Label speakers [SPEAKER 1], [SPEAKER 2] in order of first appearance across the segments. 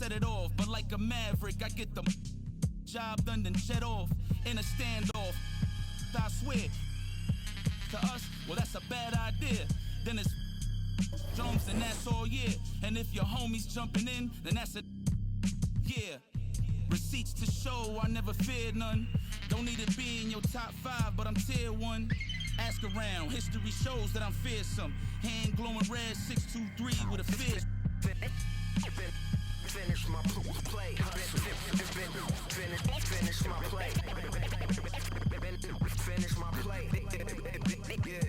[SPEAKER 1] set it off. But like a maverick, I get the job done, then jet off in a standoff. I swear, to us, well, that's a bad idea. Then it's drums, and that's all, yeah. And if your homies jumping in, then that's a yeah. Receipts to show, I never feared none. Don't need to be in your top 5, but I'm tier 1. Ask around, history shows that I'm fearsome. Hand glowing red, 623 with a fist.
[SPEAKER 2] Finish my play. Finish my play. Finish my play. Yeah.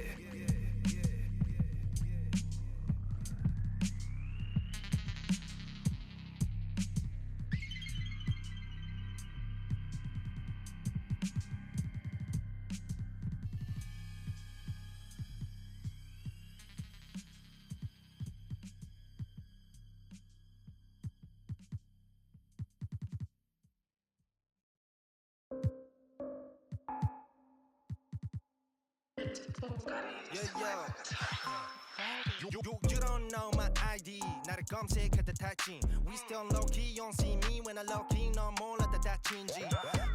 [SPEAKER 2] You don't know my ID. 나를 검색할 듯 하지. We still low key, you don't see me when I low key. 넌 몰라 다 다친지.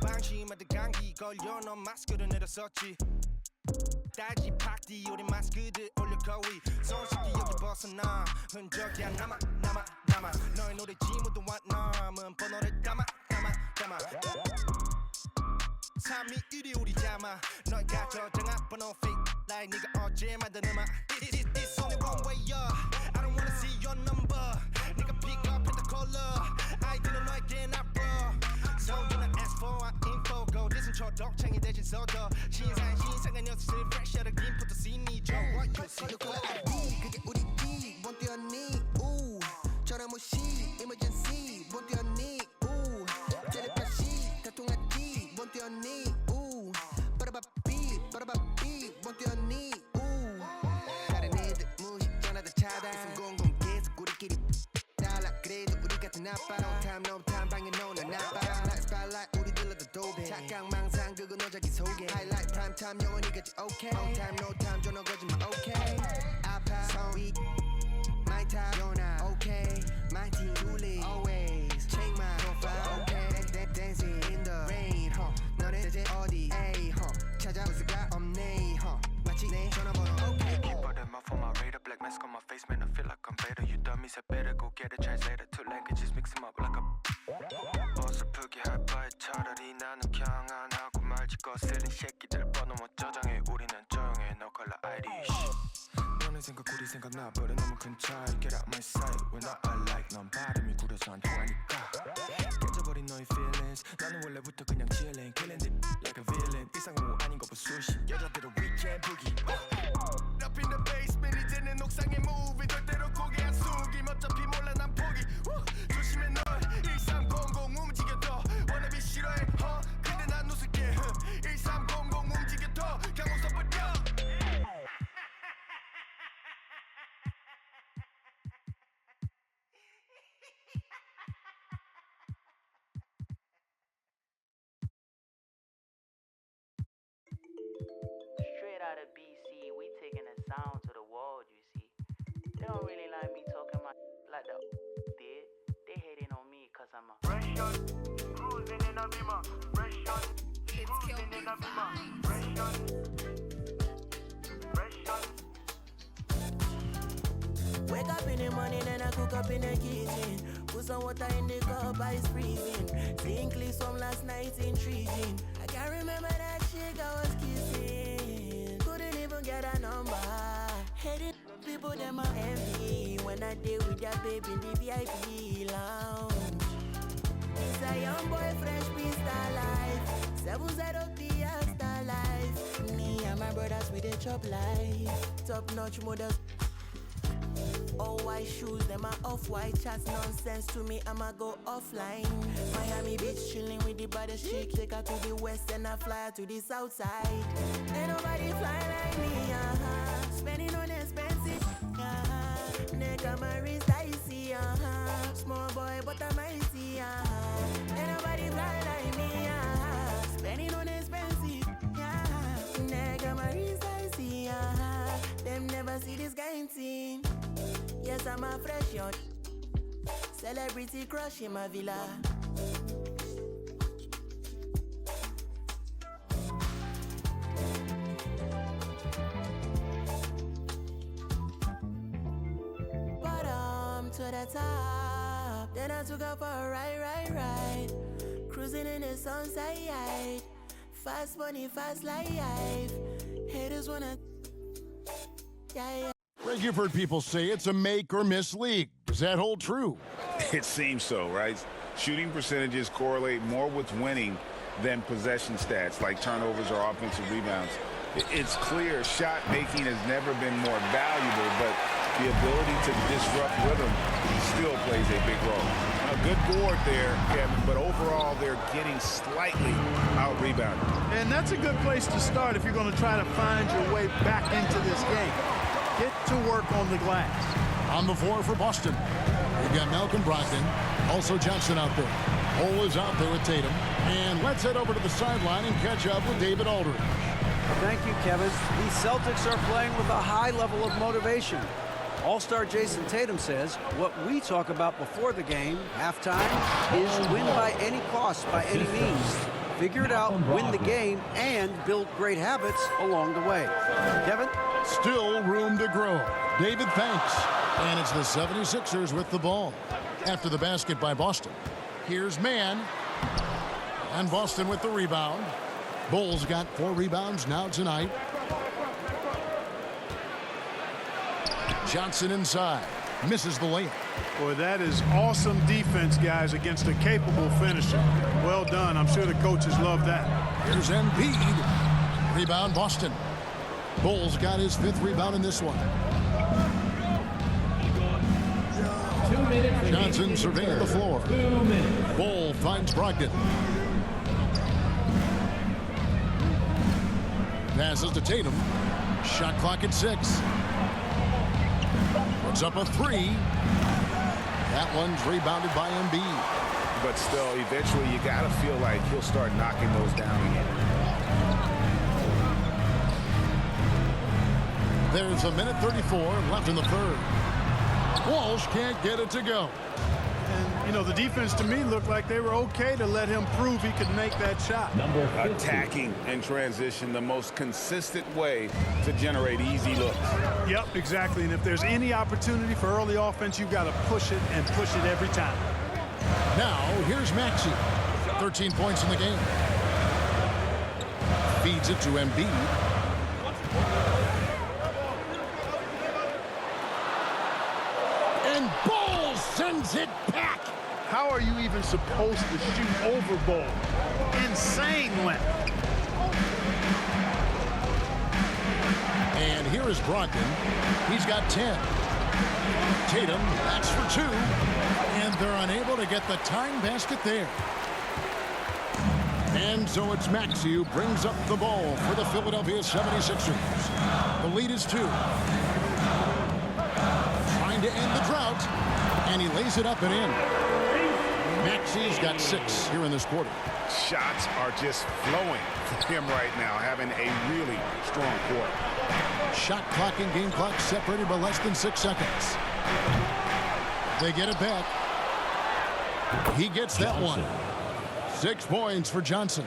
[SPEAKER 2] 방심하듯 감기 걸려 넌 마스크를 내렸었지. 따지 팍디 우리 마스크들 올려 거위. 손쉽게 여기 벗어나. 흔적이 안 남아. 너의 노래 지문도 남은 번호를 담아. 참이 이리 우리 잠아. 너가 저장한 번호 fake like 네가 어제 만든 음악. It's only one way up. I don't wanna see your number. 네가 pick up in the color. 아이디는 너에게 나빠. So you not ask for our info. Go listen 초록창이 대신 써줘. 신상한 녀석들 fresh out of game put the scene 줘. What you see? 그거 ID 그게 우리 기. 뭔 뛰었니? 우 전화 무시 emergency. 뭔 뛰었니? 우 텔레파시 다 통했지. 뭔 뛰었니? 우 빠라바삐 뭔 뛰었니? 우 다른 애들 무시 전화다 차단. 있음 공공 계속 우리끼리 달라. 그래도 우리 같은 아빠. No time 방에 노는 아빠. Spotlight 우리 들러도 도배. 착각 망상 그거 너 자기 소개. Highlight prime time 영원히 같이 okay. On time no time 전화 거짓말 okay. 아파 소리 my time you're not okay. My team truly always check my profile okay. Dancing in the rain 너네 대체 어디 에이 찾아볼 수가 없네 마치 내 전화번호 okay.
[SPEAKER 3] Keep all them off on my radar. Black mask on my face, man, I feel like I'm better. You dummies, I better go get a translator. Two languages, mix them up like a 어설프게 할 바에 차라리 나는 그냥 안 하고 말지. 거슬린 새끼들 번호 못 저장해. 우리는 조용해, no color ID. 너네 생각 우리 생각 나버려 너무 큰 차이. Get out my sight when I like. 넌 발음이 구려서 안 통하니까. 깨져버린 너의 feelings. 나는 원래부터 그냥 chillin'. Killing it like a villain. 일상은 아닌 거 보수시. 여자들은 weekend boogie. Up in the basement 이제는 옥상에 move. 절대로 고개 안 숙임. 어차피 몰라 난 포기. 조심해 널 1300 움직여도 wannabe 싫어해 근데 난 웃을게 1300 움직여도 그냥 웃어버려.
[SPEAKER 4] Straight out of BC, we taking the sound to the world, you see. They don't really like me talking my like that. They hating on me cause I'm a
[SPEAKER 5] fresh shot, cruising in a Beamer. Fresh shot, cruising in a Beamer. Fresh shot, fresh shot.
[SPEAKER 6] Wake up in the morning and I cook up in the kitchen. Put some water in the cup, ice freezing. Seeing clips from last night intriguing. I can't remember that chick I was kissing. Couldn't even get a number. Hated people them are envy when I deal with that baby in the VIP lounge. It's a young boy, fresh pista life. 703 star life. Me and my brothers with the chop life. Top notch models. All white shoes, them are off-white chats. Nonsense to me, I'ma go offline. Miami Beach, chilling with the baddest chick. Take her to the west and I fly her to the south side. Ain't nobody fly like me, spending on expensive, nigga, my wrist icy, small boy, but I'm icy, Ain't nobody fly like me, spending on expensive, nigga, my wrist icy, Them never see this kind thing. Yes, I'm a fresh yacht. Celebrity crush in my villa. Bottom to the top. Then I took up for a ride. Cruising in the sunset. Fast money, fast life. Haters wanna. Yeah.
[SPEAKER 7] Greg, you've heard people say it's a make or miss league. Does that hold true?
[SPEAKER 8] It seems so, right? Shooting percentages correlate more with winning than possession stats like turnovers or offensive rebounds. It's clear shot making has never been more valuable, but the ability to disrupt rhythm still plays a big role. A good board there, Kevin, but overall they're getting slightly out-rebounded.
[SPEAKER 9] And that's a good place to start if you're going to try to find your way back into this game. Get to work on the glass.
[SPEAKER 7] On the floor for Boston, we've got Malcolm Brogdon, also Johnson out there. Cole is out there with Tatum. And let's head over to the sideline and catch up with David Aldridge.
[SPEAKER 10] Thank you, Kevin. The Celtics are playing with a high level of motivation. All-star Jason Tatum says what we talk about before the game, halftime, is win by any cost, by any means. Figure it out, win the game, and build great habits along the way. Kevin?
[SPEAKER 7] Still room to grow. David, thanks. And it's the 76ers with the ball. After the basket by Boston. Here's Mann. And Boston with the rebound. Bulls got 4 rebounds now tonight. Johnson inside. Misses the layup.
[SPEAKER 9] Boy, that is awesome defense, guys, against a capable finisher. Well done. I'm sure the coaches love that.
[SPEAKER 7] Here's Embiid. Rebound Boston. Bulls got his 5th rebound in this one. Johnson surveying the floor. Bull finds Brogdon. Passes to Tatum. Shot clock at 6. Puts up a 3. That one's rebounded by Embiid.
[SPEAKER 8] But still, eventually you got to feel like he'll start knocking those down again.
[SPEAKER 7] There's a minute 34 left in the third. Walsh can't get it to go.
[SPEAKER 9] And, you know, the defense to me looked like they were okay to let him prove he could make that shot.
[SPEAKER 8] Attacking in transition, the most consistent way to generate easy looks.
[SPEAKER 9] Yep, exactly. And if there's any opportunity for early offense, you've got to push it and push it every time.
[SPEAKER 7] Now, here's Maxey. 13 points in the game. Feeds it to Embiid. And Ball sends it back.
[SPEAKER 9] How are you even supposed to shoot over Ball? Insane length.
[SPEAKER 7] And here is Brogdon. He's got 10. Tatum, that's for 2. And they're unable to get the tying basket there. And so it's Maxey who brings up the ball for the Philadelphia 76ers. The lead is 2. Trying to end the drought. And he lays it up and in. Maxey's got 6 here in this quarter.
[SPEAKER 8] Shots are just flowing for him right now, having a really strong quarter.
[SPEAKER 7] Shot clock and game clock separated by less than 6 seconds. They get it back. He gets that one. 6 points for Johnson.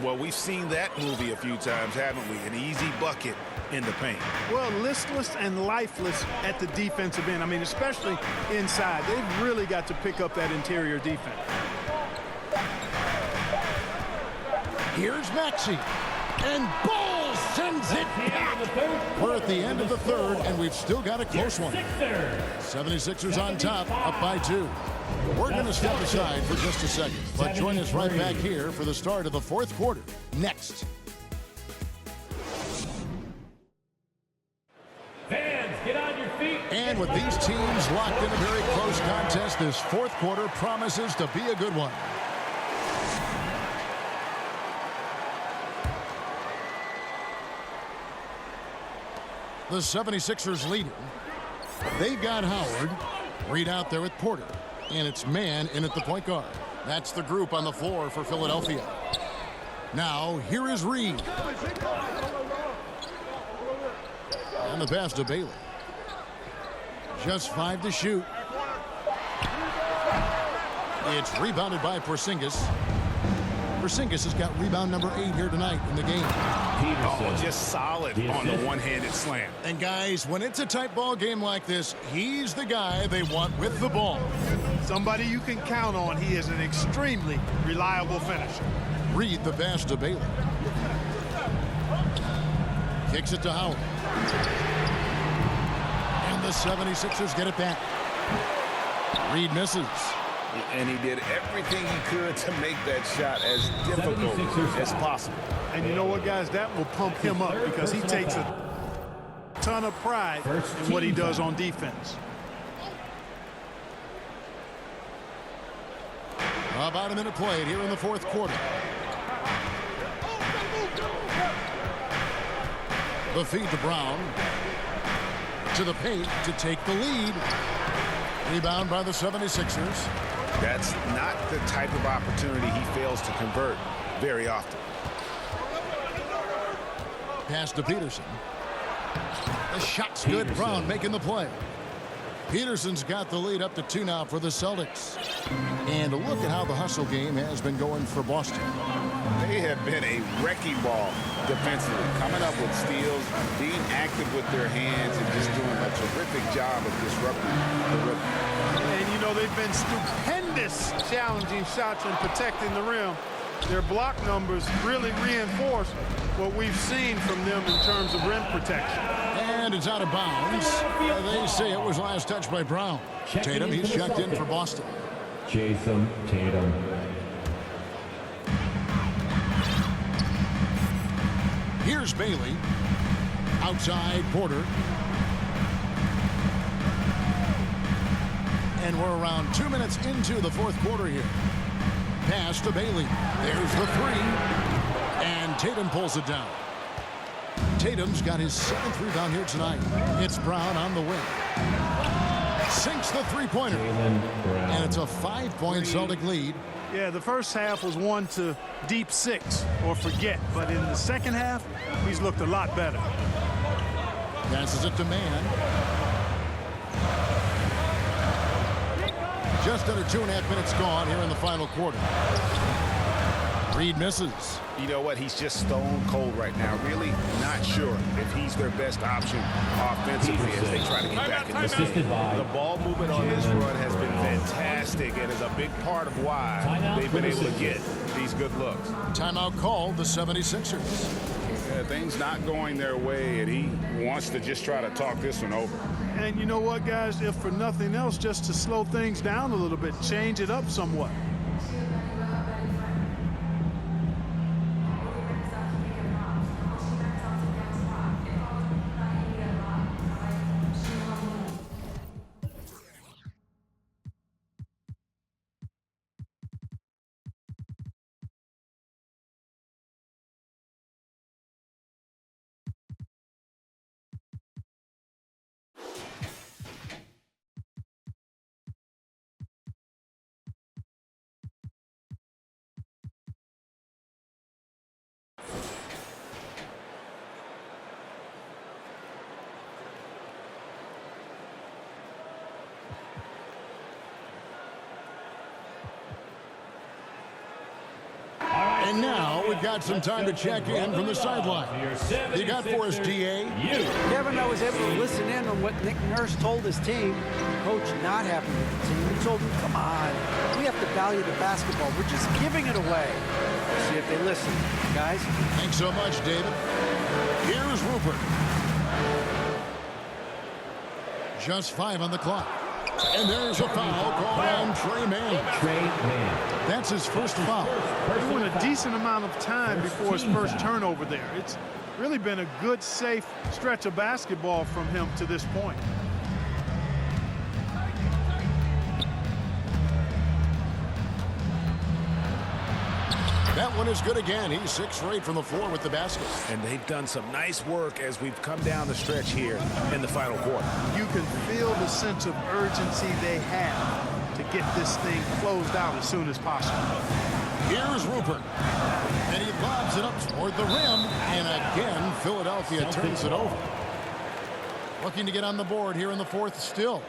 [SPEAKER 8] Well, we've seen that movie a few times, haven't we? An easy bucket in the paint.
[SPEAKER 9] Well, listless and lifeless at the defensive end. I mean, especially inside. They've really got to pick up that interior defense.
[SPEAKER 7] Here's Maxey. And Ball sends it back. We're at the end of the third, and we've still got a close one. 76ers on top, up by 2. We're going to step aside for just a second, but join us right back here for the start of the 4th quarter. Next.
[SPEAKER 11] Fans, get on your feet.
[SPEAKER 7] And with these teams locked in a very close contest, this 4th quarter promises to be a good one. The 76ers leading. They've got Howard. Reed out there with Porter. And it's Mann in at the point guard. That's the group on the floor for Philadelphia. Now, here is Reed. And the pass to Bailey. Just 5 to shoot. It's rebounded by Porzingis. Porzingis has got rebound number 8 here tonight in the game.
[SPEAKER 8] Oh, just solid on the one-handed slam.
[SPEAKER 7] And guys, when it's a tight ball game like this, he's the guy they want with the ball.
[SPEAKER 9] Somebody you can count on. He is an extremely reliable finisher.
[SPEAKER 7] Reed the pass to Bailey. Kicks it to Howard. And the 76ers get it back. Reed misses.
[SPEAKER 8] And he did everything he could to make that shot as difficult as possible.
[SPEAKER 9] And you know what, guys? That will pump him up because he takes a ton of pride in what he does on defense.
[SPEAKER 7] About a minute played here in the fourth quarter. The feed to Brown. To the paint to take the lead. Rebound by the 76ers.
[SPEAKER 8] That's not the type of opportunity he fails to convert very often.
[SPEAKER 7] Pass to Peterson. The shot's good. Brown making the play. Peterson's got the lead up to 2 now for the Celtics. And look at how the hustle game has been going for Boston.
[SPEAKER 8] They have been a wrecking ball defensively, coming up with steals, being active with their hands, and just doing a terrific job of disrupting the rhythm.
[SPEAKER 9] And, you know, they've been stupendous challenging shots and protecting the rim. Their block numbers really reinforce what we've seen from them in terms of rim protection.
[SPEAKER 7] And it's out of bounds. They say it was last touched by Brown. Tatum, he's checked in for Boston.
[SPEAKER 11] Jason Tatum.
[SPEAKER 7] Here's Bailey. Outside Porter. And we're around 2 minutes into the fourth quarter here. Pass to Bailey. There's the 3. And Tatum pulls it down. Tatum's got his 7th rebound here tonight. It's Brown on the wing. Sinks the three-pointer. And it's a 5-point Celtic lead.
[SPEAKER 9] Yeah, the first half was one to deep 6 or forget. But in the second half, he's looked a lot better.
[SPEAKER 7] Passes it to Mann. Just under 2.5 minutes gone here in the final quarter. Reed misses.
[SPEAKER 8] You know what? He's just stone cold right now. Really not sure if he's their best option offensively as they try to get back in this game. The ball movement on this run has been fantastic and is a big part of why they've been able to get these good looks.
[SPEAKER 7] Timeout called the 76ers.
[SPEAKER 8] Yeah, things not going their way, and he wants to just try to talk this one over.
[SPEAKER 9] And you know what, guys? If for nothing else, just to slow things down a little bit, change it up somewhat.
[SPEAKER 7] And now we've got some time to check in from the sideline. You got for us, DA?
[SPEAKER 10] Kevin, I was able to listen in on what Nick Nurse told his team. Coach not happy with the team. He told them, come on, we have to value the basketball. We're just giving it away. We'll see if they listen. Guys?
[SPEAKER 7] Thanks so much, David. Here's Rupert. Just 5 on the clock. And there's a foul called on Tre Mann. That's his first foul.
[SPEAKER 9] Doing a decent amount of time before his first turnover there. It's really been a good, safe stretch of basketball from him to this point.
[SPEAKER 7] That one is good again. He's 6 for 8 from the floor with the basket.
[SPEAKER 8] And they've done some nice work as we've come down the stretch here in the final quarter.
[SPEAKER 9] You can feel the sense of urgency they have to get this thing closed out as soon as possible.
[SPEAKER 7] Here's Rupert. And he lobs it up toward the rim. And again, Philadelphia turns it over. Looking to get on the board here in the fourth still.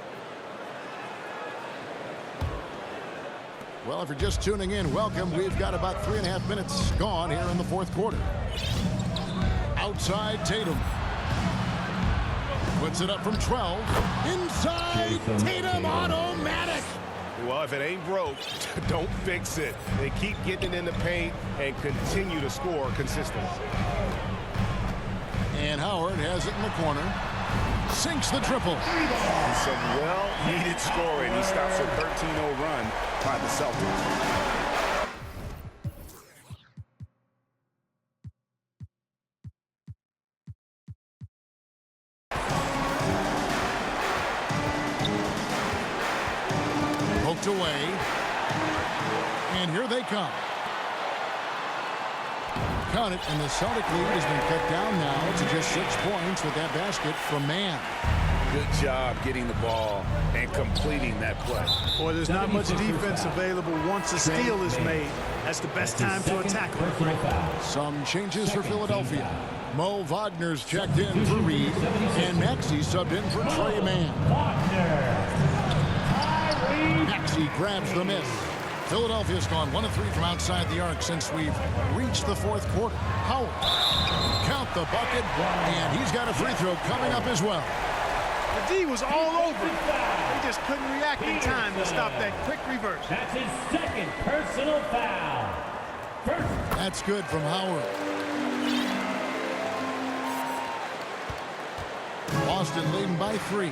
[SPEAKER 7] Well, if you're just tuning in, welcome. We've got about 3.5 minutes gone here in the fourth quarter. Outside Tatum. Puts it up from 12. Inside Tatum, automatic.
[SPEAKER 12] Well, if it ain't broke, don't fix it. They keep getting it in the paint and continue to score consistently.
[SPEAKER 7] And Howard has it in the corner. Sinks the triple.
[SPEAKER 8] Some well-needed scoring. He stops a 13-0 run by the Celtics.
[SPEAKER 7] Poked away. And here they come. Count it, and the Celtic lead has been cut down now to just 6 points with that basket from Mann.
[SPEAKER 8] Good job getting the ball and completing that play.
[SPEAKER 9] Boy, there's not much defense available once a steal is made. That's the best time to attack it.
[SPEAKER 7] Some changes for Philadelphia. Mo Wagner's checked in for Reed, and Maxey subbed in for Trey Mann. Maxey grabs the miss. Philadelphia's gone 1 of 3 from outside the arc since we've reached the fourth quarter. Howard, count the bucket, and he's got a free throw coming up as well.
[SPEAKER 9] The D was all over. He just couldn't react in time to stop that quick reverse.
[SPEAKER 13] That's his second personal foul.
[SPEAKER 7] That's good from Howard. Boston leading by 3.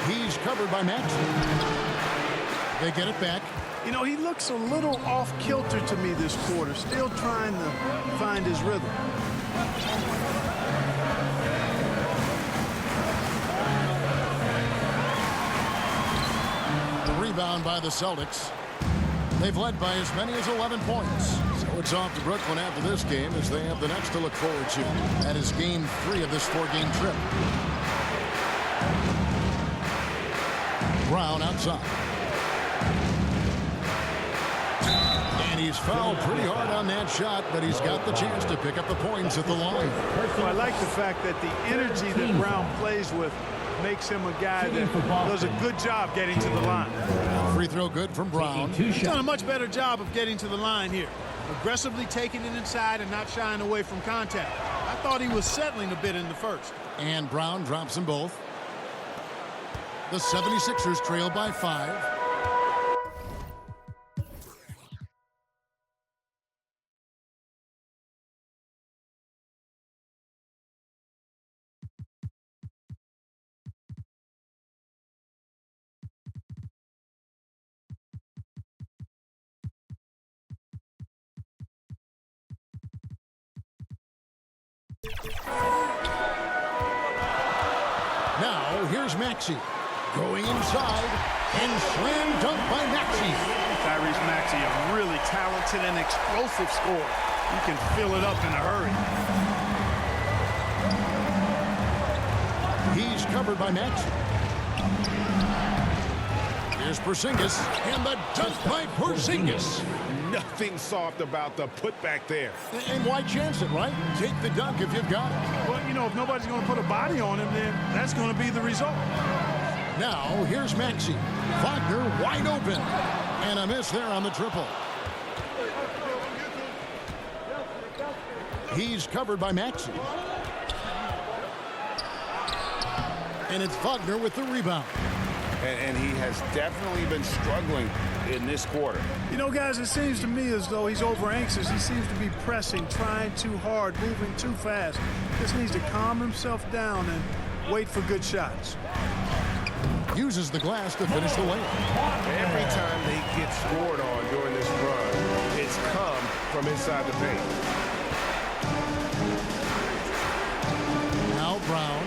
[SPEAKER 7] He's covered by Max. They get it back.
[SPEAKER 9] You know, he looks a little off kilter to me this quarter, still trying to find his rhythm.
[SPEAKER 7] Rebound by the Celtics. They've led by as many as 11 points. So it's off to Brooklyn after this game as they have the next to look forward to. That is game 3 of this 4-game trip. Brown outside. And he's fouled pretty hard on that shot, but he's got the chance to pick up the points at the line.
[SPEAKER 9] Well, I like the fact that the energy that Brown plays with makes him a guy that does a good job getting to the line.
[SPEAKER 7] Free throw good from Brown.
[SPEAKER 9] He's done a much better job of getting to the line here. Aggressively taking it inside and not shying away from contact. I thought he was settling a bit in the first.
[SPEAKER 7] And Brown drops them both. The 76ers trail by 5. Now, here's Maxey. Going inside, and slam dunk by Maxey.
[SPEAKER 9] Tyrese Maxey, a really talented and explosive scorer. You can fill it up in a hurry.
[SPEAKER 7] He's covered by Maxey. Here's Porzingis, and the dunk by Porzingis.
[SPEAKER 8] Nothing soft about the putback there.
[SPEAKER 7] And why chance it, right? Take the dunk if you've got it.
[SPEAKER 9] Well, you know, if nobody's going to put a body on him, then that's going to be the result.
[SPEAKER 7] Now, here's Maxey. Wagner wide open. And a miss there on the triple. He's covered by Maxey. And it's Wagner with the rebound.
[SPEAKER 8] And he has definitely been struggling in this quarter.
[SPEAKER 9] You know, guys, it seems to me as though he's over anxious. He seems to be pressing, trying too hard, moving too fast. Just needs to calm himself down and wait for good shots.
[SPEAKER 7] Uses the glass to finish the layup.
[SPEAKER 8] Every time they get scored on during this run, it's come from inside the paint.
[SPEAKER 7] Now Brown.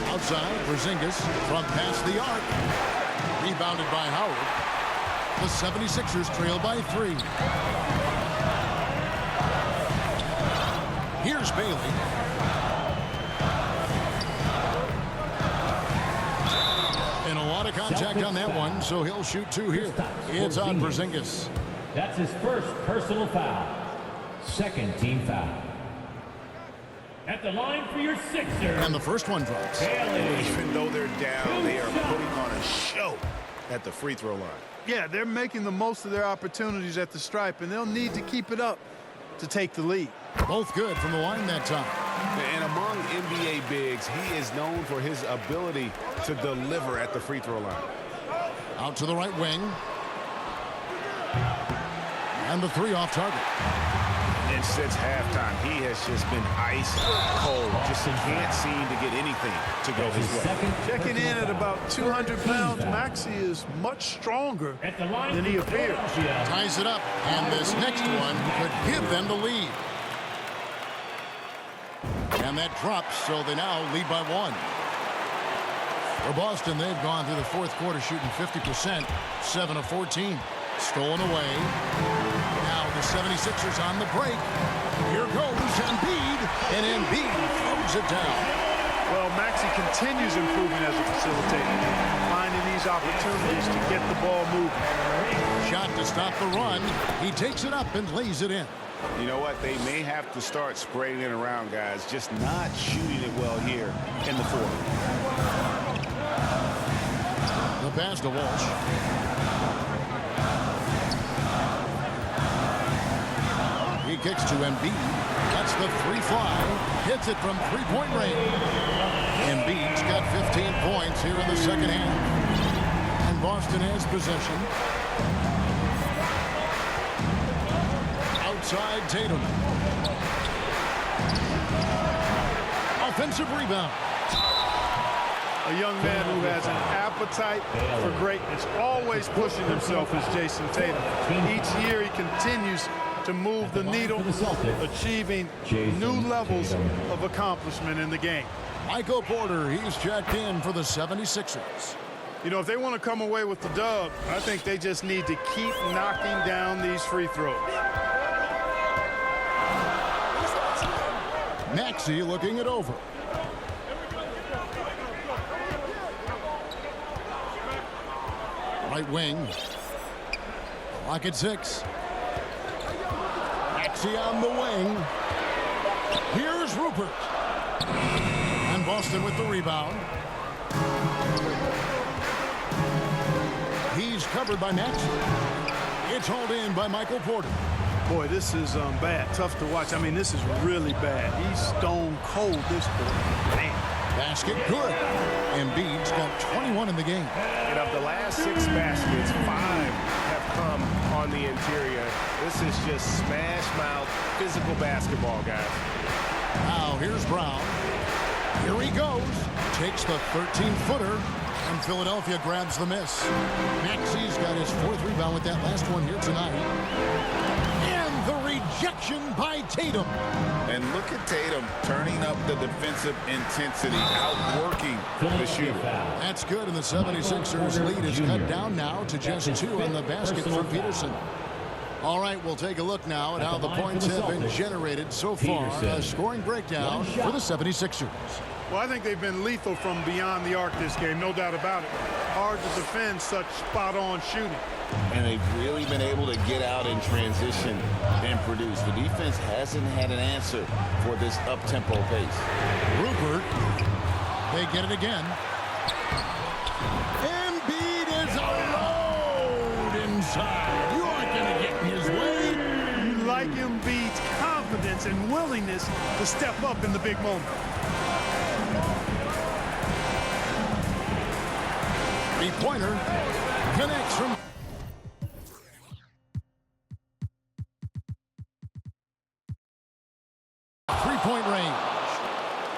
[SPEAKER 7] Outside, Porzingis from past the arc. Rebounded by Howard. The 76ers trail by 3. Here's Bailey. And a lot of contact on that one, so he'll shoot 2 here. It's on Porzingis.
[SPEAKER 13] That's his first personal foul. Second team foul. At the line for your sixer.
[SPEAKER 7] And the first one drops.
[SPEAKER 12] Even though they're down, they are putting on a show at the free throw line.
[SPEAKER 9] Yeah, they're making the most of their opportunities at the stripe, and they'll need to keep it up to take the lead.
[SPEAKER 7] Both good from the line that time.
[SPEAKER 12] And among NBA bigs, he is known for his ability to deliver at the free throw line.
[SPEAKER 7] Out to the right wing. And the three off target.
[SPEAKER 8] And since halftime, he has just been ice cold. Just can't seem to get anything to go his way.
[SPEAKER 9] Checking in at about 200 pounds, Maxey is much stronger than he appears.
[SPEAKER 7] Ties it up, and this next one could give them the lead. And that drops, so they now lead by one. For Boston, they've gone through the fourth quarter shooting 50%, 7 of 14. Stolen away. Now the 76ers on the break. Here goes Embiid, and Embiid throws it down.
[SPEAKER 9] Well, Maxey continues improving as a facilitator, finding these opportunities to get the ball moving.
[SPEAKER 7] Shot to stop the run. He takes it up and lays it in.
[SPEAKER 8] You know what? They may have to start spraying it around, guys. Just not shooting it well here in the fourth.
[SPEAKER 7] The pass to Walsh. He kicks to Embiid. That's the three fly. Hits it from three-point range. Embiid's got 15 points here in the second half. And Boston has possession. Outside Tatum. Offensive rebound.
[SPEAKER 9] A young man who has an appetite for greatness, always pushing himself as Jason Tatum. Each year he continues to move the needle, achieving new levels of accomplishment in the game.
[SPEAKER 7] Michael Porter, he's checked in for the 76ers.
[SPEAKER 9] You know, if they want to come away with the dub, I think they just need to keep knocking down these free throws.
[SPEAKER 7] Maxey looking it over. Right wing. Clock at 6. Maxey on the wing. Here's Rupert. And Boston with the rebound. He's covered by Maxey. It's hauled in by Michael Porter.
[SPEAKER 9] Boy, this is bad. Tough to watch. I mean, this is really bad. He's stone cold this quarter. Man.
[SPEAKER 7] Basket good. Embiid's got 21 in the game.
[SPEAKER 12] And of the last 6 baskets, 5 have come on the interior. This is just smash mouth physical basketball, guys.
[SPEAKER 7] Now here's Brown. Here he goes. Takes the 13-footer. And Philadelphia grabs the miss. Maxey's got his 4th rebound with that last one here tonight. And the rejection by Tatum.
[SPEAKER 8] And look at Tatum turning up the defensive intensity, outworking the shooter.
[SPEAKER 7] That's good, and the 76ers lead is cut down now to just 2 on the basket for Peterson. All right, we'll take a look now at how the points have been generated so far. A scoring breakdown for the 76ers.
[SPEAKER 9] Well, I think they've been lethal from beyond the arc this game, no doubt about it. Hard to defend such spot-on shooting.
[SPEAKER 8] And they've really been able to get out in transition and produce. The defense hasn't had an answer for this up-tempo pace.
[SPEAKER 7] Rupert, they get it again. Embiid is alone inside. You aren't going to get in his way.
[SPEAKER 9] You like Embiid's confidence and willingness to step up in the big moment.
[SPEAKER 7] Three-pointer connects from... Three-point range.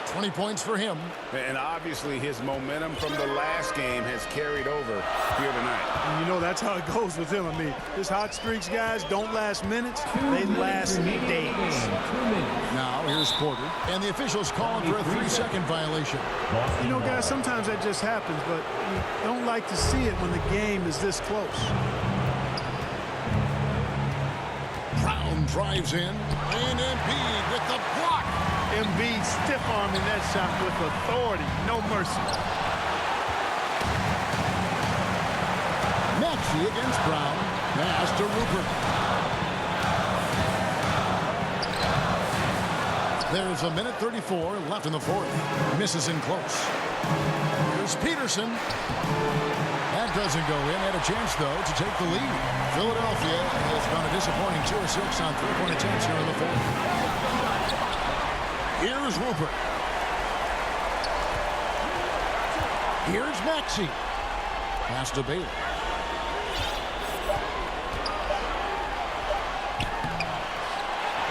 [SPEAKER 7] 20 points for him.
[SPEAKER 12] And obviously his momentum from the last game has carried over here tonight.
[SPEAKER 9] And you know, that's how it goes with him. I mean, his hot streaks, guys, don't last minutes. They last days.
[SPEAKER 7] Now, here's Porter. And the officials calling for a 3-second violation.
[SPEAKER 9] You know, guys, sometimes that just happens, but you don't like to see it when the game is this close.
[SPEAKER 7] Brown drives in. And Embiid with the block.
[SPEAKER 9] Embiid stiff-arming that shot with authority. No mercy.
[SPEAKER 7] Maxey against Brown. Pass to Rupert. There's a minute 34 left in the fourth. Misses in close. Here's Peterson. That doesn't go in. Had a chance, though, to take the lead. Philadelphia has gone a disappointing 2 of 6 on three-point attempts here in the fourth. Here's Rupert. Here's Maxey. Pass to Bailey.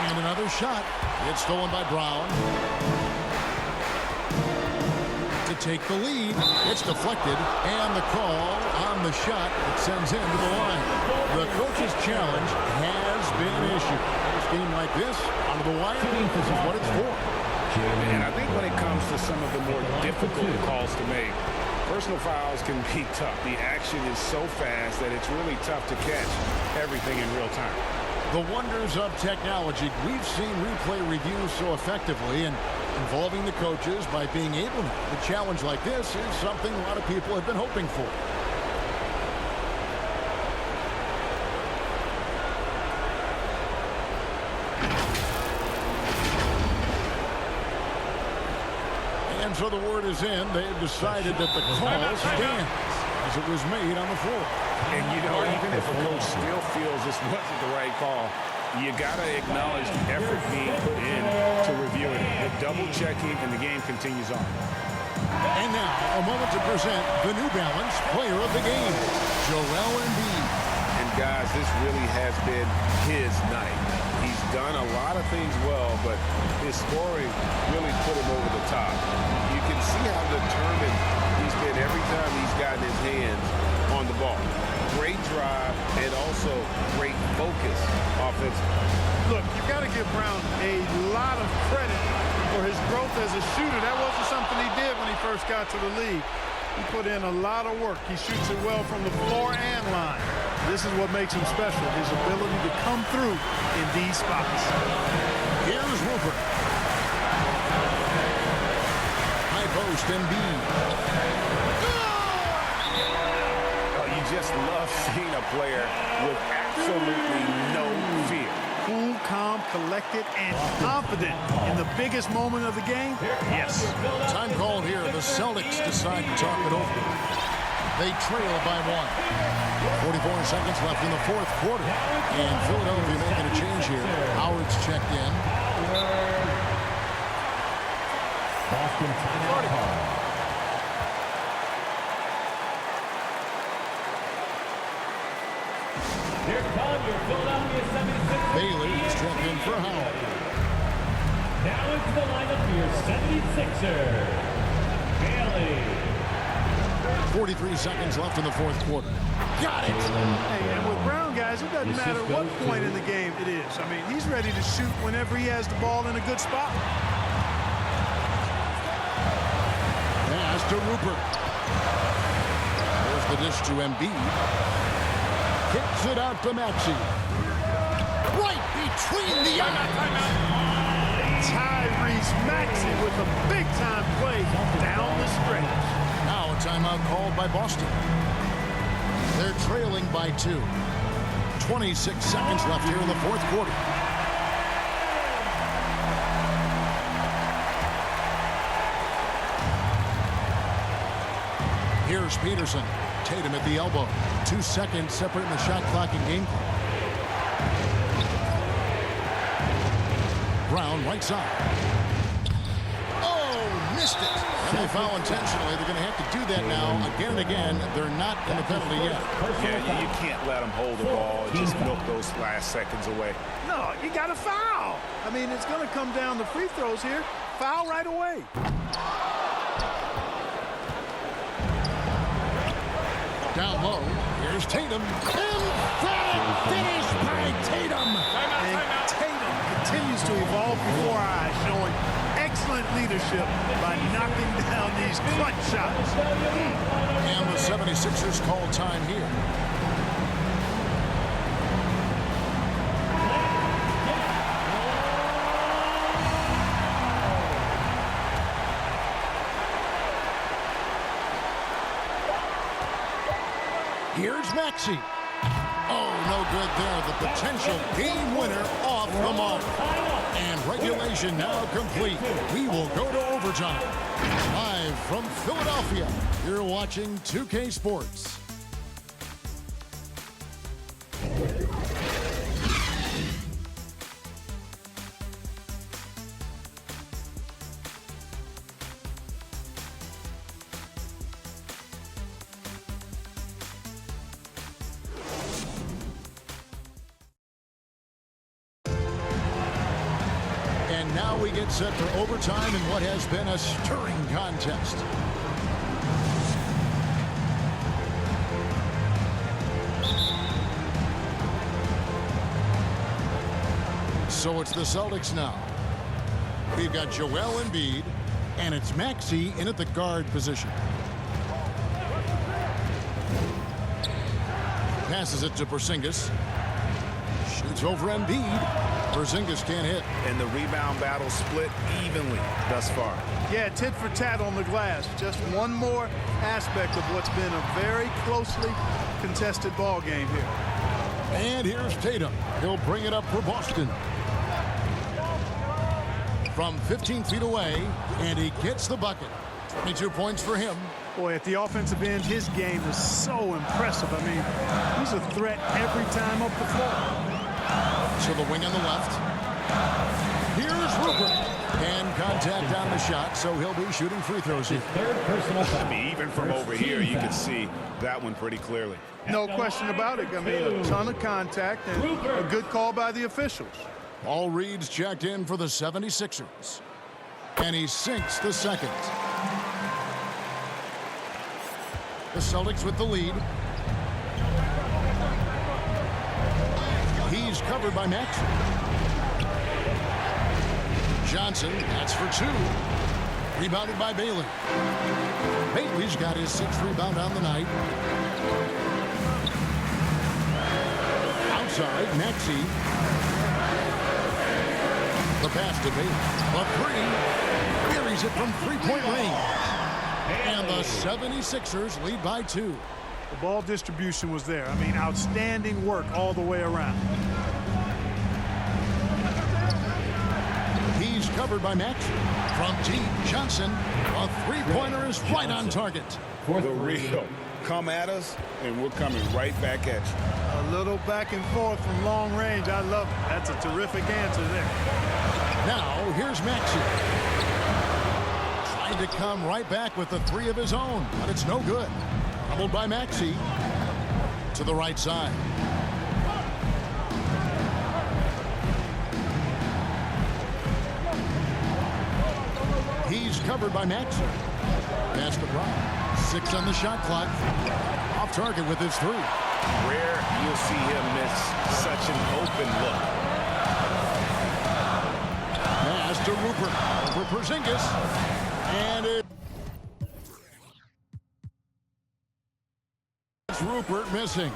[SPEAKER 7] And another shot. It's stolen by Brown. To take the lead. It's deflected. And the call on the shot that sends him to the line. The coach's challenge has been issued. A game like this, onto the wire, this is what it's for.
[SPEAKER 8] And I think when it comes to some of the more difficult calls to make, personal fouls can be tough. The action is so fast that it's really tough to catch everything in real time.
[SPEAKER 7] The wonders of technology. We've seen replay reviews so effectively, and involving the coaches by being able to. A challenge like this is something a lot of people have been hoping for. And so the word is in. They've decided that the call stands as it was made on the floor.
[SPEAKER 8] And, you know, even if a coach still feels this wasn't the right call, you got to acknowledge the effort being put in to reviewing it. The double-checking, and the game continues on.
[SPEAKER 7] And now, a moment to present the New Balance Player of the Game, Joel Embiid.
[SPEAKER 8] And, guys, this really has been his night. He's done a lot of things well, but his scoring really put him over the top. You can see how determined he's been every time he's gotten his hands on the ball. Great drive and also great focus offensively.
[SPEAKER 9] Look, you've got to give Brown a lot of credit for his growth as a shooter. That wasn't something he did when he first got to the league. He put in a lot of work. He shoots it well from the floor and line. This is what makes him special, his ability to come through in these spots.
[SPEAKER 7] Here's Rupert. High post, Embiid.
[SPEAKER 8] Just love seeing a player with absolutely no fear.
[SPEAKER 9] Cool, calm, collected, and confident in the biggest moment of the game. Yes.
[SPEAKER 7] Time called here. The Celtics decide to talk it over. They trail by 1. 44 seconds left in the fourth quarter. And Philadelphia making a change here. Howard's checked in.
[SPEAKER 11] Boston timeout.
[SPEAKER 13] Here come your Philadelphia 76ers.
[SPEAKER 7] Bailey is checked in for Howard.
[SPEAKER 13] Now into the lineup for your 76ers. Bailey.
[SPEAKER 7] 43 seconds left in the fourth quarter. Got it.
[SPEAKER 9] Hey, and with Brown, guys, it doesn't matter what point in the game it is. I mean, he's ready to shoot whenever he has the ball in a good spot.
[SPEAKER 7] Pass to Rupert. There's the dish to Embiid. Kicks it out to Maxey. Right between the eyes.
[SPEAKER 9] Tyrese Maxey with a big-time play down the stretch.
[SPEAKER 7] Now a timeout called by Boston. They're trailing by 2. 26 seconds left here in the fourth quarter. Here's Peterson. Tatum at the elbow. 2 seconds separating the shot clock and game clock. Brown, right side. Oh, missed it. And they foul intentionally. They're going to have to do that now again and again. They're not in the penalty yet.
[SPEAKER 8] Yeah, you can't let them hold the ball and just milk those last seconds away.
[SPEAKER 9] No, you got to foul. I mean, it's going to come down to free throws here. Foul right away.
[SPEAKER 7] Down low, here's Tatum. Emphatic finish by Tatum.
[SPEAKER 9] And Tatum continues to evolve before our eyes, showing excellent leadership by knocking down these clutch shots.
[SPEAKER 7] And the 76ers call time here. Here's Maxey. Oh, no good there. The potential game winner off the mark. And regulation now complete. We will go to overtime. Live from Philadelphia, you're watching 2K Sports. And now we get set for overtime in what has been a stirring contest. So it's the Celtics now. We've got Joel Embiid, and it's Maxey in at the guard position. Passes it to Porzingis. Shoots over Embiid. Porzingis can't hit.
[SPEAKER 12] And the rebound battle split evenly thus far.
[SPEAKER 9] Yeah, tit for tat on the glass. Just one more aspect of what's been a very closely contested ball game here.
[SPEAKER 7] And here's Tatum. He'll bring it up for Boston. From 15 feet away, and he gets the bucket. 22 points for him.
[SPEAKER 9] Boy, at the offensive end, his game is so impressive. I mean, he's a threat every time up the floor.
[SPEAKER 7] To the wing on the left. Here's Rupert. And contact on the shot, so he'll be shooting free throws here.
[SPEAKER 13] Third personal foul.
[SPEAKER 8] I mean, even from over here, you can see that one pretty clearly.
[SPEAKER 9] No question about it. I mean, a ton of contact and a good call by the officials.
[SPEAKER 7] Paul Reed's checked in for the 76ers. And he sinks the second. The Celtics with the lead. He's covered by Max. Johnson, that's for two. Rebounded by Bailey. Bailey's got his 6th rebound on the night. Outside, Maxey. The pass to Bailey. A three. Buries it from three-point range. And the 76ers lead by 2.
[SPEAKER 9] The ball distribution was there. I mean, outstanding work all the way around.
[SPEAKER 7] He's covered by Max. From deep, Johnson. A three-pointer is right on target.
[SPEAKER 8] For the real. Come at us, and we're coming right back at you.
[SPEAKER 9] A little back and forth from long range. I love it. That's a terrific answer there.
[SPEAKER 7] Now, here's Maxey. Trying to come right back with the 3 of his own, but it's no good. Doubled by Maxey. To the right side. He's covered by Maxey. Pass to Brown. 6 on the shot clock. Off target with his 3.
[SPEAKER 12] Rare you'll see him miss such an open look.
[SPEAKER 7] Pass to Rupert. Over Porzingis. And it's Rupert missing.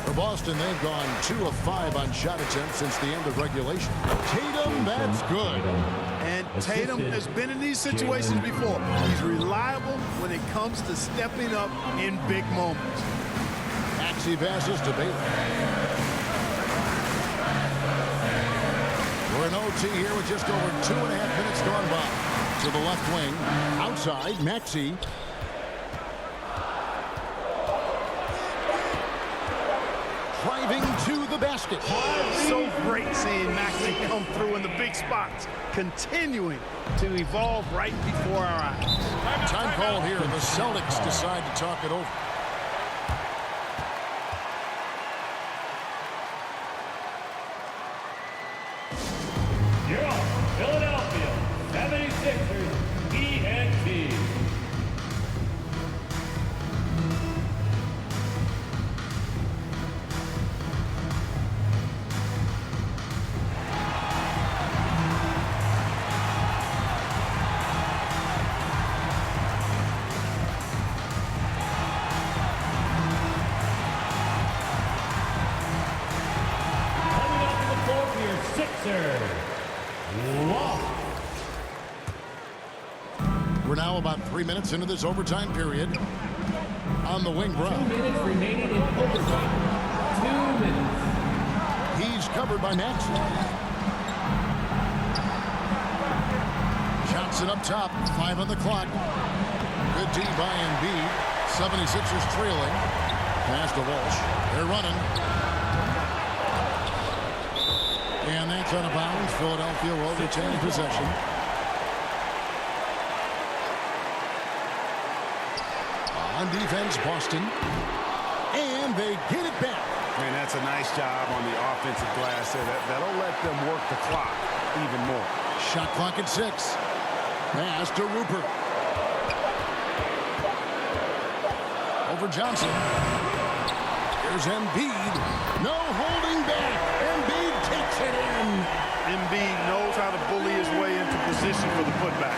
[SPEAKER 7] For Boston, they've gone 2 of 5 on shot attempts since the end of regulation. Tatum, that's good.
[SPEAKER 9] And Tatum has been in these situations before. He's reliable when it comes to stepping up in big moments.
[SPEAKER 7] Maxey passes to Bailey. We're in OT here with just over 2.5 minutes gone by. To the left wing. Outside, Maxey. Driving to the basket.
[SPEAKER 9] So great seeing Maxey come through in the big spots, continuing to evolve right before our eyes.
[SPEAKER 7] Time call here. The Celtics decide to talk it over.
[SPEAKER 13] You're off. Philadelphia 76ers ENT.
[SPEAKER 7] We're now about 3 minutes into this overtime period. On the wing, Brown.
[SPEAKER 13] 2 minutes remaining in overtime. 2 minutes.
[SPEAKER 7] He's covered by Maxey. Johnson up top, 5 on the clock. Good D by Embiid. 76ers trailing. Pass to Walsh. They're running. And that's out of bounds. Philadelphia will retain possession. On defense, Boston. And they get it back.
[SPEAKER 8] Man, that's a nice job on the offensive glass there. That'll let them work the clock even more.
[SPEAKER 7] Shot clock at 6. Pass to Rupert. Over Johnson. Here's Embiid. No holding back. Embiid takes it in.
[SPEAKER 9] Embiid knows how to bully his way into position for the putback.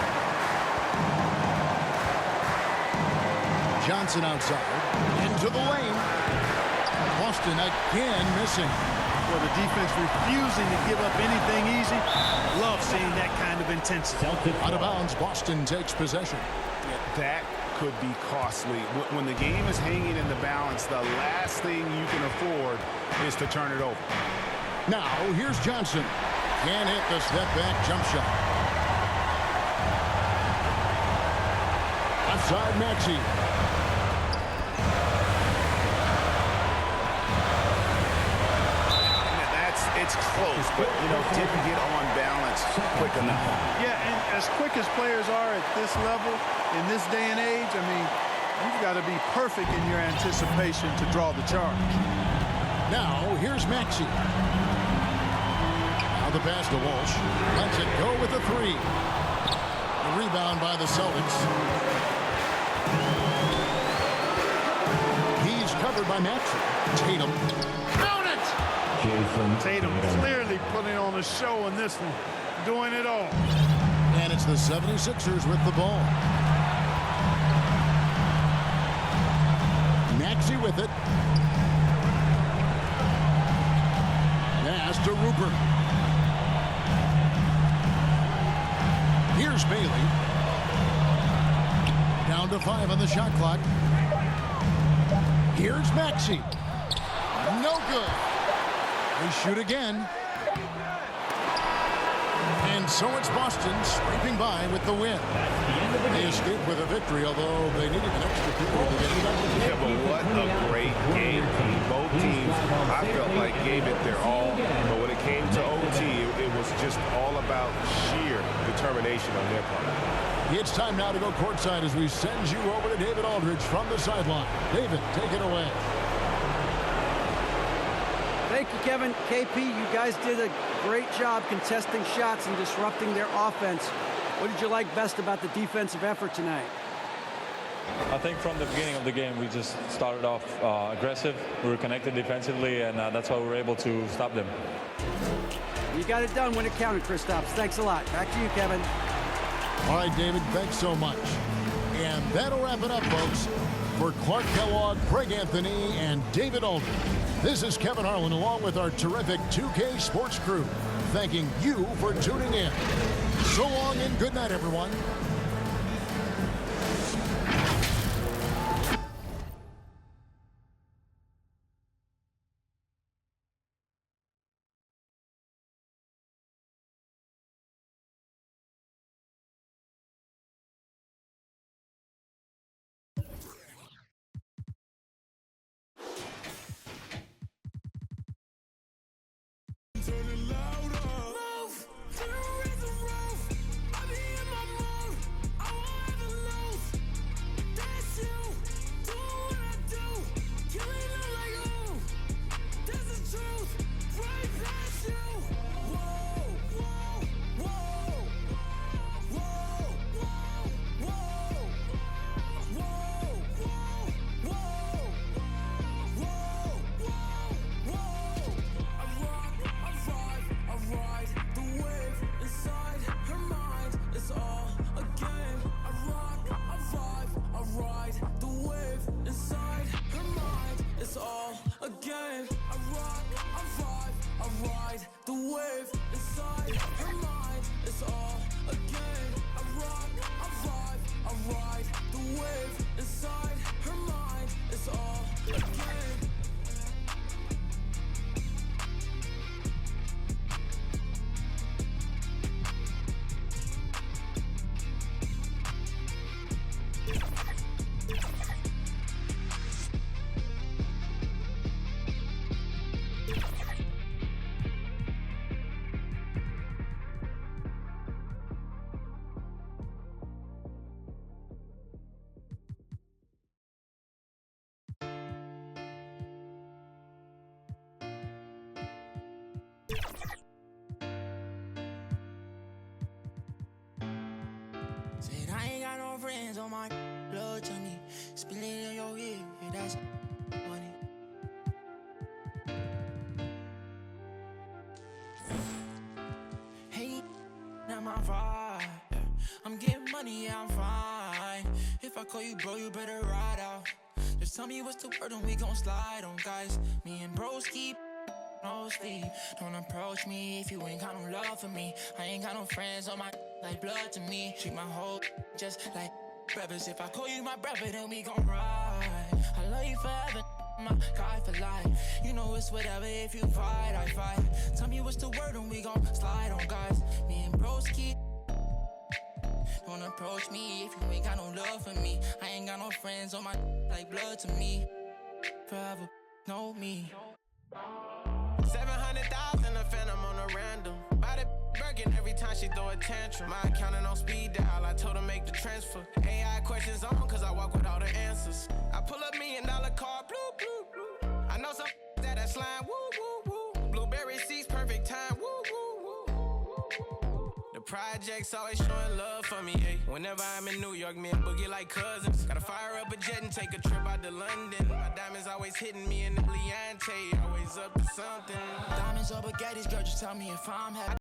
[SPEAKER 7] Johnson outside. Into the lane. Boston again missing.
[SPEAKER 9] Well, the defense refusing to give up anything easy. Love seeing that kind of intensity.
[SPEAKER 7] Out of bounds, Boston takes possession.
[SPEAKER 8] That could be costly. When the game is hanging in the balance, the last thing you can afford is to turn it over.
[SPEAKER 7] Now, here's Johnson. Can't hit the step-back jump shot. Outside Maxey.
[SPEAKER 8] It's close, but, didn't get on balance quick enough.
[SPEAKER 9] Yeah, and as quick as players are at this level, in this day and age, I mean, you've got to be perfect in your anticipation to draw the charge.
[SPEAKER 7] Now, here's Maxey. Now the pass to Walsh. Lets it go with the 3. The rebound by the Celtics. He's covered by Maxey. Tatum.
[SPEAKER 9] Tatum clearly putting on a show in this one, doing it all.
[SPEAKER 7] And it's the 76ers with the ball. Maxey with it. Pass to Rupert. Here's Bailey. Down to 5 on the shot clock. Here's Maxey. No good. They shoot again. And so it's Boston scraping by with the win. They escape with a victory, although they needed an extra period to get it done.
[SPEAKER 8] Yeah, but what a great game. Both teams, I felt like, gave it their all. But when it came to OT, it was just all about sheer determination on their part.
[SPEAKER 7] It's time now to go courtside as we send you over to David Aldridge from the sideline. David, take it away.
[SPEAKER 10] Thank you, Kevin. KP, you guys did a great job contesting shots and disrupting their offense. What did you like best about the defensive effort tonight?
[SPEAKER 14] I think from the beginning of the game, we just started off aggressive. We were connected defensively, and that's why we were able to stop them.
[SPEAKER 10] You got it done when it counted, Kristaps. Thanks a lot. Back to you, Kevin.
[SPEAKER 7] All right, David, thanks so much. And that'll wrap it up, folks. For Clark Kellogg, Greg Anthony, and David Aldridge, this is Kevin Harlan along with our terrific 2K Sports crew, thanking you for tuning in. So long and good night, everyone.
[SPEAKER 6] Said I ain't got no friends on my blood to me. Spilling on your head, yeah, that's money. Hey, not my vibe. I'm getting money, yeah, I'm fine. If I call you bro, you better ride out. Just tell me what's the word and we gon' slide on, guys. Me and bros keep no sleep. Don't approach me if you ain't got no love for me. I ain't got no friends on my like blood to me. Treat my whole just like brothers. If I call you my brother, then we gon' ride. I love you forever, my guy for life. You know it's whatever, if you fight, I fight. Tell me what's the word and we gon' slide on, guys. Me and bros keep. Don't approach me if you ain't got no love for me. I ain't got no friends on my like blood to me. Forever, know me.
[SPEAKER 15] 700,000 a phantom on a random. Buy the Birkin every time she throw a tantrum. My accountant on speed dial, I told her make the transfer. AI questions on, cause I walk with all the answers. I pull $1 million car, blue, blue, blue. I know some that slime, woo, woo, woo. Blueberry seats, perfect time, woo, woo, woo. The projects always showing love for me, hey. Whenever I'm in New York, me and Boogie like cousins. Gotta fire up a jet and take a trip out to London. My diamonds always hitting me in the Leante, always up to something.
[SPEAKER 6] Diamonds or baguettes, girl, just tell me if I'm happy.